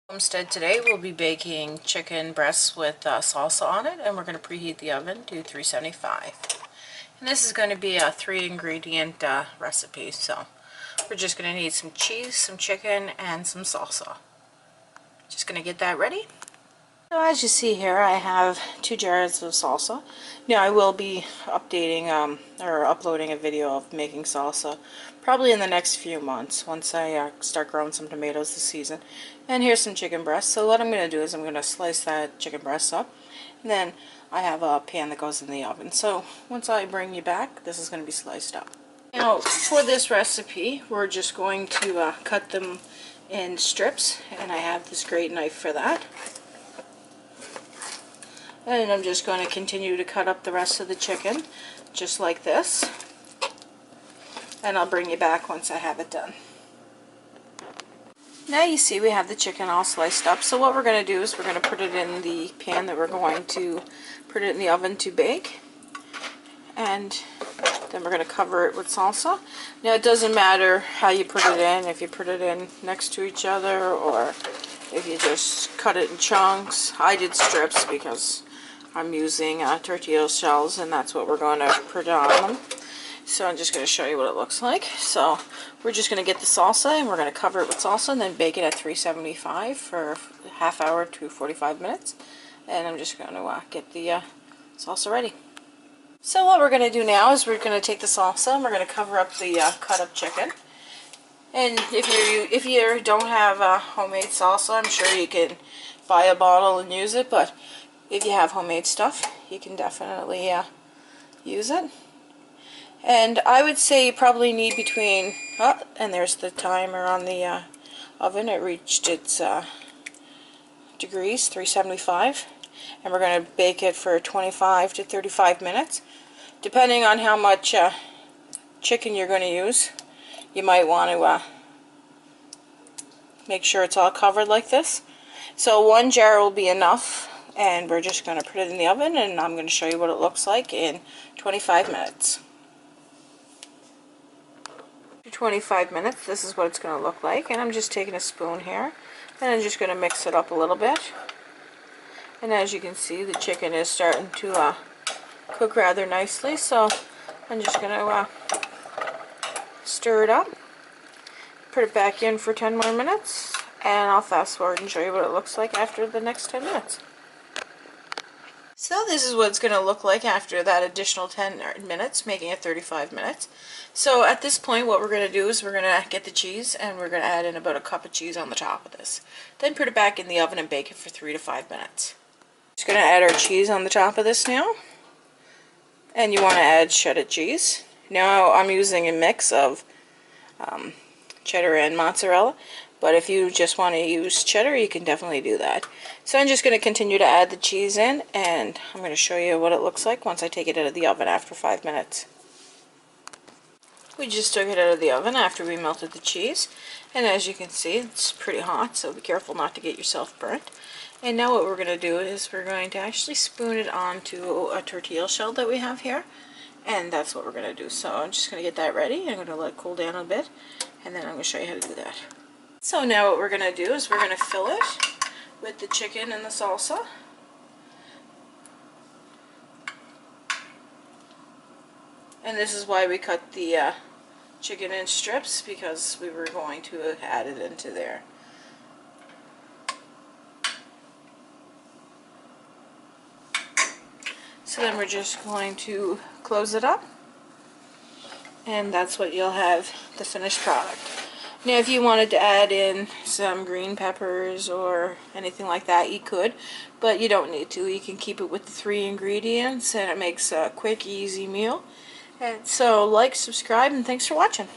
Instead today we'll be baking chicken breasts with salsa on it, and we're going to preheat the oven to 375. And this is going to be a 3-ingredient recipe, so we're just going to need some cheese, some chicken, and some salsa. Just going to get that ready. So as you see here, I have 2 jars of salsa. Now I will be updating or uploading a video of making salsa probably in the next few months once I start growing some tomatoes this season. And here's some chicken breasts. So what I'm going to do is I'm going to slice that chicken breast up, and then I have a pan that goes in the oven. So once I bring you back, this is going to be sliced up. Now for this recipe, we're just going to cut them in strips, and I have this great knife for that. And I'm just going to continue to cut up the rest of the chicken, just like this. And I'll bring you back once I have it done. Now you see we have the chicken all sliced up. So what we're going to do is we're going to put it in the pan that we're going to put it in the oven to bake. And then we're going to cover it with salsa. Now it doesn't matter how you put it in, if you put it in next to each other or if you just cut it in chunks. I did strips because I'm using tortilla shells, and that's what we're going to put on them. So I'm just going to show you what it looks like. So we're just going to get the salsa, and we're going to cover it with salsa and then bake it at 375 for a half hour to 45 minutes. And I'm just going to get the salsa ready. So what we're going to do now is we're going to take the salsa and we're going to cover up the cut up chicken. And if you don't have homemade salsa, I'm sure you can buy a bottle and use it, but if you have homemade stuff, you can definitely use it. And I would say you probably need between, and there's the timer on the oven. It reached its degrees, 375. And we're going to bake it for 25 to 35 minutes. Depending on how much chicken you're going to use, you might want to make sure it's all covered like this. So 1 jar will be enough. And we're just going to put it in the oven, and I'm going to show you what it looks like in 25 minutes. After 25 minutes, this is what it's going to look like. And I'm just taking a spoon here, and I'm just going to mix it up a little bit. And as you can see, the chicken is starting to cook rather nicely. So I'm just going to stir it up, put it back in for 10 more minutes, and I'll fast forward and show you what it looks like after the next 10 minutes. So this is what it's going to look like after that additional 10 minutes, making it 35 minutes. So at this point, what we're going to do is we're going to get the cheese, and we're going to add in about a cup of cheese on the top of this. Then put it back in the oven and bake it for 3 to 5 minutes. Just going to add our cheese on the top of this now. And you want to add shredded cheese. Now I'm using a mix of cheddar and mozzarella. But if you just want to use cheddar, you can definitely do that. So I'm just going to continue to add the cheese in, and I'm going to show you what it looks like once I take it out of the oven after 5 minutes. We just took it out of the oven after we melted the cheese, and as you can see, it's pretty hot, so be careful not to get yourself burnt. And now what we're going to do is we're going to actually spoon it onto a tortilla shell that we have here, and that's what we're going to do. So I'm just going to get that ready. I'm going to let it cool down a bit, and then I'm going to show you how to do that. So now what we're going to do is we're going to fill it with the chicken and the salsa. And this is why we cut the chicken in strips, because we were going to add it into there. So then we're just going to close it up, and that's what you'll have, the finished product. Now if you wanted to add in some green peppers or anything like that, you could, but you don't need to. You can keep it with the 3 ingredients, and it makes a quick, easy meal. And so like, subscribe, and thanks for watching.